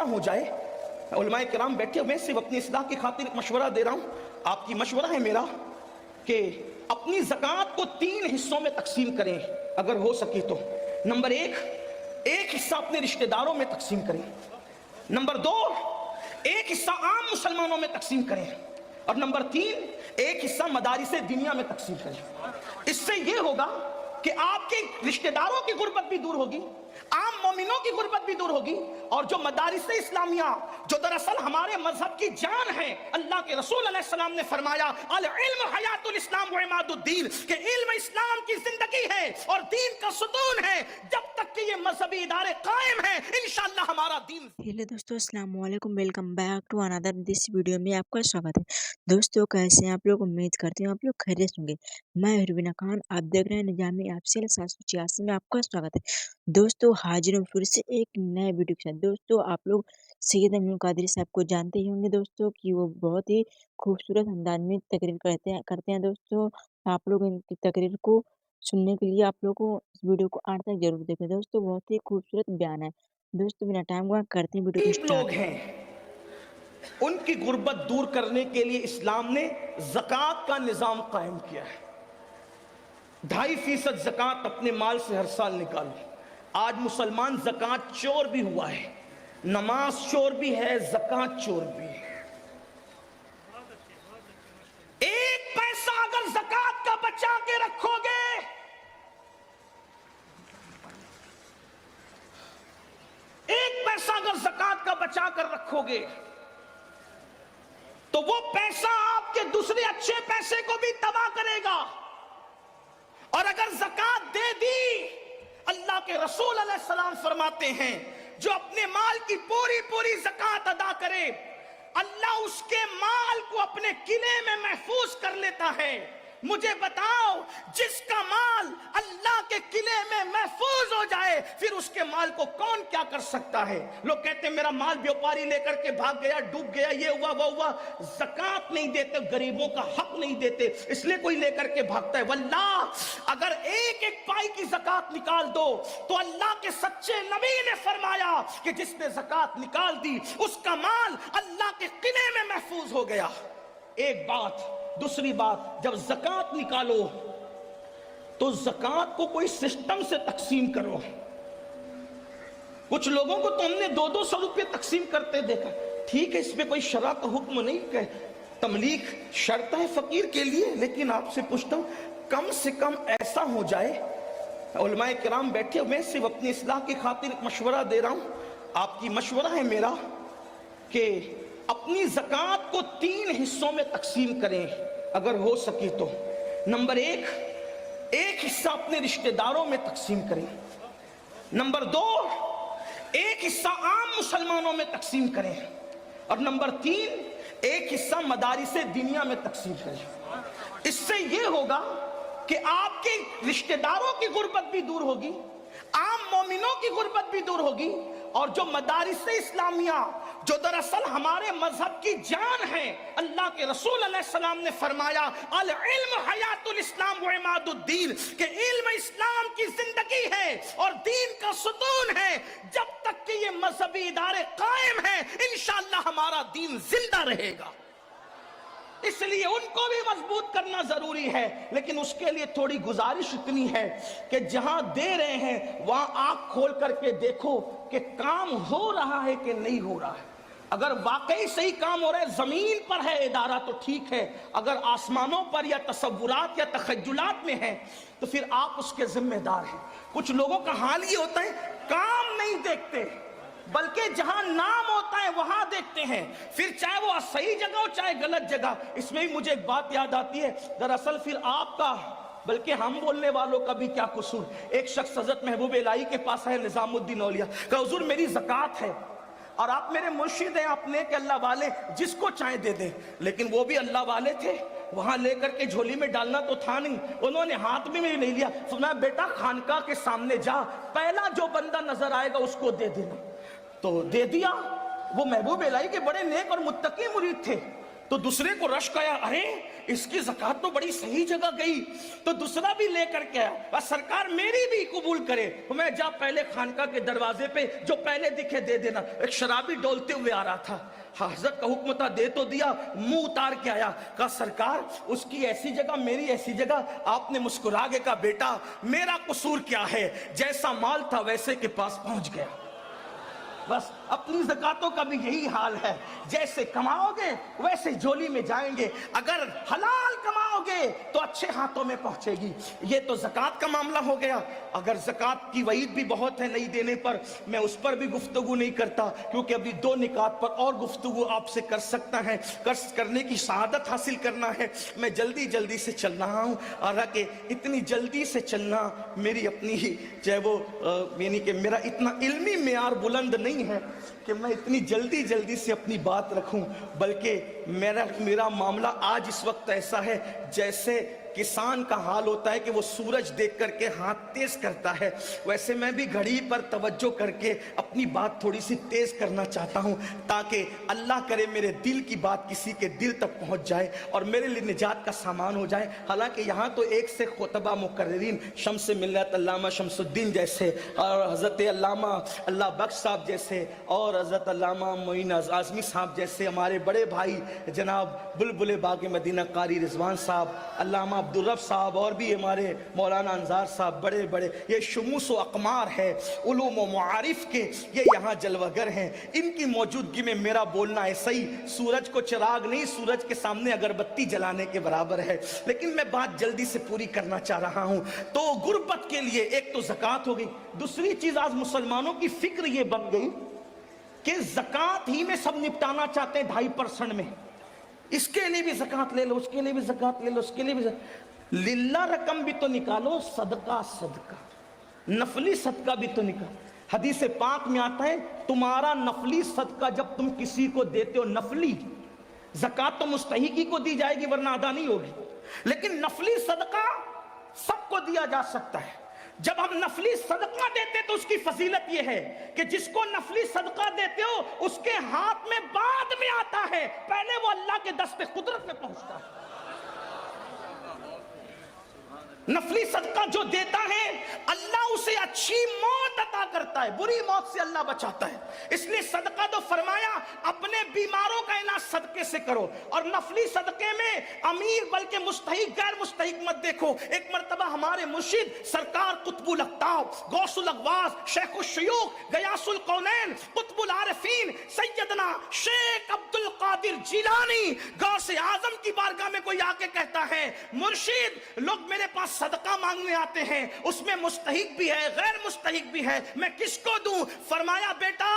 ऐसा हो जाए, उलमाए किराम बैठे, मैं सिर्फ अपनी इस्लाह की खातिर मशवरा दे रहा हूं, आपकी मशवरा है मेरा कि अपनी ज़कात को 3 हिस्सों में तकसीम करें अगर हो सके तो। नंबर 1, एक हिस्सा अपने रिश्तेदारों में तकसीम करें। नंबर 2, एक हिस्सा आम मुसलमानों में तकसीम करें। और नंबर 3, एक हिस्सा मदारिसे दुनिया में तकसीम करें। इससे यह होगा कि आपके रिश्तेदारों की गुर्बत भी दूर होगी, आम मोमिनों की गुर्बत भी दूर होगी, और जो मदारिसे इस्लामिया जो दरअसल हमारे मजहब की जान है, अल्लाह के रसूल अलैहि सलाम ने फरमाया अल इल्म हयातुल इस्लाम व इमादुद्दीन, कि इल्म इस्लाम की जिंदगी है और दीन का सुतून है। जब तक कि ये मजहबी इदारे कायम है, इंशाअल्लाह हमारा दीन। हेलो दोस्तों, अस्सलाम वालेकुम, welcome back to another this video में आपका स्वागत है। दोस्तों, कैसे हैं आप लोग? उम्मीद करते हैं आप लोग खैरियत होंगे। मैं रुबीना खान, आप देख रहे हैं निजामी ऑफिशियल 786 में आपका स्वागत है। दोस्तों, हाजिर हूँ फिर से एक नए वीडियो के साथ। दोस्तों, आप लोग सैयद अमीन कादरी साहब को जानते ही होंगे दोस्तों कि वो बहुत ही खूबसूरत अंदाज में तकरीर करते हैं दोस्तों। आप लोग इनकी तकरीर को सुनने के लिए आप लोग को इस वीडियो को आखिर तक जरूर देखें दोस्तों, बहुत ही खूबसूरत बयान है। दोस्तों, बिना टाइम को करते हैं वीडियो को गरीब लोग स्टार्ट। हैं, उनकी गुर्बत दूर करने के लिए इस्लाम ने ज़कात का निज़ाम कायम किया है। 2.5% ज़कात अपने माल से हर साल निकालो। आज मुसलमान ज़कात चोर भी हुआ है, नमाज चोर भी है, ज़कात चोर भी है। 1 पैसा अगर ज़कात का बचा के रखोगे, 1 पैसा अगर ज़कात का बचा कर रखोगे तो वो पैसा आपके दूसरे अच्छे पैसे को भी तबाह करेगा। और अगर ज़कात दे दी, अल्लाह के रसूल अलैहिस्सलाम फरमाते हैं जो अपने माल की पूरी पूरी ज़कात अदा करे, अल्लाह उसके माल को अपने किले में महफूज कर लेता है। मुझे बताओ, जिसका माल अल्लाह के किले में महफूज हो जाए, फिर उसके माल को कौन क्या कर सकता है? लोग कहते हैं मेरा माल व्यापारी लेकर के भाग गया, डूब गया, ये हुआ वो हुआ। ज़कात नहीं देते, गरीबों का हक नहीं देते, इसलिए कोई लेकर के भागता है। वल्लाह, अगर एक एक पाई की ज़कात निकाल दो तो अल्लाह के सच्चे नबी ने फरमाया कि जिसने ज़कात निकाल दी उसका माल अल्लाह के किले में महफूज हो गया। एक बात। दूसरी बात, जब ज़कात निकालो तो ज़कात को कोई सिस्टम से तकसीम करो। कुछ लोगों को तो हमने 200-200 रुपये तकसीम करते देखा। ठीक है, इसमें कोई शरअ का हुक्म नहीं है, तमलीक शर्त है फकीर के लिए, लेकिन आपसे पूछता हूं, कम से कम ऐसा हो जाए, उलमाए किराम बैठे, मैं सिर्फ अपनी इस्लाह की खातिर मशवरा दे रहा हूं, आपकी मशवरा है मेरा कि अपनी ज़कात को 3 हिस्सों में तकसीम करें अगर हो सके तो। नंबर 1, एक हिस्सा अपने रिश्तेदारों में तकसीम करें। नंबर 2, एक हिस्सा आम मुसलमानों में तकसीम करें। और नंबर 3, एक हिस्सा मदारिसे दुनिया में तकसीम करें। इससे यह होगा कि आपके रिश्तेदारों की गुर्बत भी दूर होगी, आम मोमिनों की गुर्बत भी दूर होगी, और जो मदारिसे इस्लामिया जो दरअसल हमारे मजहब की जान है, अल्लाह के रसूल अलैहि सलाम ने फरमाया अल इल्म हयातुल इस्लाम व इमादुद्दीन, कि इल्म इस्लाम की जिंदगी है और दीन का सुतून है। जब तक कि ये मजहबी इदारे कायम है, इंशाअल्लाह हमारा दीन जिंदा रहेगा। इसलिए उनको भी मजबूत करना जरूरी है, लेकिन उसके लिए थोड़ी गुजारिश इतनी है कि जहां दे रहे हैं वहां आंख खोल करके देखो कि काम हो रहा है कि नहीं हो रहा है। अगर वाकई सही काम हो रहा है, जमीन पर है इदारा तो ठीक है, अगर आसमानों पर या तसव्वुरात या तखय्युलात में है तो फिर आप उसके जिम्मेदार हैं। कुछ लोगों का हाल ये होता है, काम नहीं देखते बल्कि जहां नाम होता है वहां देखते हैं, फिर चाहे वो सही जगह हो चाहे गलत जगह। इसमें भी मुझे एक बात याद आती है, दरअसल फिर आपका बल्कि हम बोलने वालों का भी क्या कसूर। एक शख्स हज़रत महबूब इलाही के पास है, निज़ामुद्दीन औलिया, कहा हुजूर मेरी ज़कात है और आप मेरे मुर्शिद हैं, अपने के अल्लाह वाले, जिसको चाहे दे दे। लेकिन वो भी अल्लाह वाले थे, वहां लेकर के झोली में डालना तो था नहीं, उन्होंने हाथ में नहीं लिया। फरमाया बेटा खानका के सामने जा, पहला जो बंदा नजर आएगा उसको दे देना। तो दे दिया। वो महबूब इलाही के बड़े नेक और मुत्तकी मुरीद थे, तो दूसरे को रश्क आया, अरे इसकी ज़कात तो बड़ी सही जगह गई। तो दूसरा भी लेकर के आया, बस सरकार मेरी भी कबूल करे। तो मैं जा पहले खानका के दरवाजे पे जो पहले दिखे दे देना। एक शराबी डोलते हुए आ रहा था, हजरत का हुक्म था, दे तो दिया, मुंह उतार के आया, कहा सरकार उसकी ऐसी जगह मेरी ऐसी जगह। आपने मुस्कुरा के कहा, बेटा मेरा कसूर क्या है, जैसा माल था वैसे के पास पहुंच गया। बस अपनी ज़कातों का भी यही हाल है, जैसे कमाओगे वैसे झोली में जाएंगे। अगर हलाल कमाओगे तो अच्छे हाथों में पहुंचेगी। ये तो ज़कात का मामला हो गया। अगर ज़कात की वईद भी बहुत है नहीं देने पर, मैं उस पर भी गुफ्तगू नहीं करता, क्योंकि अभी दो निकात पर और गुफ्तगू आपसे कर सकता है, करने की शहादत हासिल करना है। मैं जल्दी जल्दी से चल रहा हूँ, हालांकि इतनी जल्दी से चलना मेरी अपनी ही चाहे वो यानी कि मेरा इतना इल्मी मेयार बुलंद नहीं है कि मैं इतनी जल्दी जल्दी से अपनी बात रखूं, बल्कि मेरा मामला आज इस वक्त ऐसा है जैसे किसान का हाल होता है कि वो सूरज देख करके हाथ तेज करता है, वैसे मैं भी घड़ी पर तवज्जो करके अपनी बात थोड़ी सी तेज करना चाहता हूं, ताकि अल्लाह करे मेरे दिल की बात किसी के दिल तक पहुंच जाए और मेरे लिए निजात का सामान हो जाए। हालांकि यहाँ तो एक से खुतबा मुकर्रिरीन शम्स मिल्लत अल्लामा शम्सुद्दीन जैसे और हज़रत अल्लामा अल्लाह बख्श साहब जैसे और हज़रत अल्लामा मोइन आज़मी साहब जैसे हमारे बड़े भाई जनाब बुलबुल बाग मदीना कारी रिजवान साहब, अल्लामा अब्दुल रब साहब और भी हमारे मौलाना अंजार साहब, बड़े बड़े ये शुमूस व अकमार है उलूम व मुआरिफ के, ये यहाँ जलवागर हैं। इनकी मौजूदगी में मेरा बोलना ऐसा ही सूरज को चिराग नहीं, सूरज के सामने अगरबत्ती जलाने के बराबर है। लेकिन मैं बात जल्दी से पूरी करना चाह रहा हूँ। तो गुर्बत के लिए एक तो ज़कात हो गई, दूसरी चीज़ आज मुसलमानों की फिक्र ये बन गई कि ज़कात ही में सब निपटाना चाहते हैं 2.5% में। इसके लिए भी ज़कात ले लो, उसके लिए भी ज़कात ले लो, उसके लिए भी लिल्ला रकम भी तो निकालो, सदका सदका नफली सदका भी तो निकालो। हदीस पाक में आता है तुम्हारा नफली सदका जब तुम किसी को देते हो, नफली ज़कात तो मुस्तहिकी को दी जाएगी वरना अदा नहीं होगी, लेकिन नफली सदका सबको दिया जा सकता है। जब हम नफली सदका देते तो उसकी फजीलत यह है कि जिसको नफली सदका देते हो उसके हाथ में बाद में आता है, पहले वो अल्लाह के दस्ते कुदरत में पहुंचता है। नफली सदका जो देता है अल्लाह उसे अच्छी मौत अता करता है, बुरी मौत से अल्लाह बचाता है। इसलिए सदका तो फरमाया अपने बीमारों का इलाज सदके से करो। और नफली सदके में अमीर बल्कि मुस्तहिक गैर मुस्तहिक मत देखो। एक मर्तबा हमारे मुर्शिद सरकार कुतुबुल अक्ताब गौसुल अगवास शेखुल शयूख गयासुल कौनैन कुतुबुल आरिफीन सैयदना शेख अब्दुल कादिर जिलानी गौसे आजम की बारगाह में कोई आके कहता है मुर्शिद लोग मेरे पास सदका मांगने आते हैं, उसमें मुस्तहिक भी है गैर मुस्तहिक भी है, मैं किसको दूं? फरमाया बेटा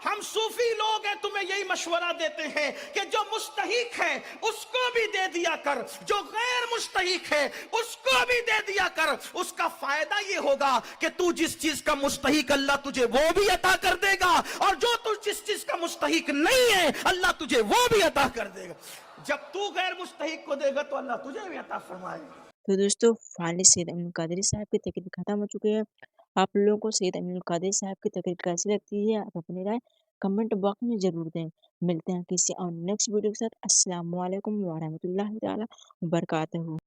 हम सूफी लोग हैं, तुम्हें यही मशवरा देते हैं कि जो मुस्तहिक है उसको भी दे दिया कर, जो गैर मुस्तहिक है उसको भी दे दिया कर। उसका फायदा ये होगा कि तू जिस चीज का मुस्तहिक अल्लाह तुझे वो भी अता कर देगा, और जो तू जिस चीज का मुस्तहिक नहीं है अल्लाह तुझे वो भी अता कर देगा। जब तू गैर मुस्तहिक को देगा तो अल्लाह तुझे भी अता फरमाएगा। तो दोस्तों फाइनली सैयद अमीनुल कादरी साहब की तकरीर खत्म हो चुकी है। आप लोगों को सैयद अमीनुल कादरी साहब की तकरीर कैसी लगती है, आप अपनी राय कमेंट बॉक्स में जरूर दें। मिलते हैं किसी और नेक्स्ट वीडियो के साथ। अस्सलाम वालेकुम व रहमतुल्लाहि तआला व बरकातहू।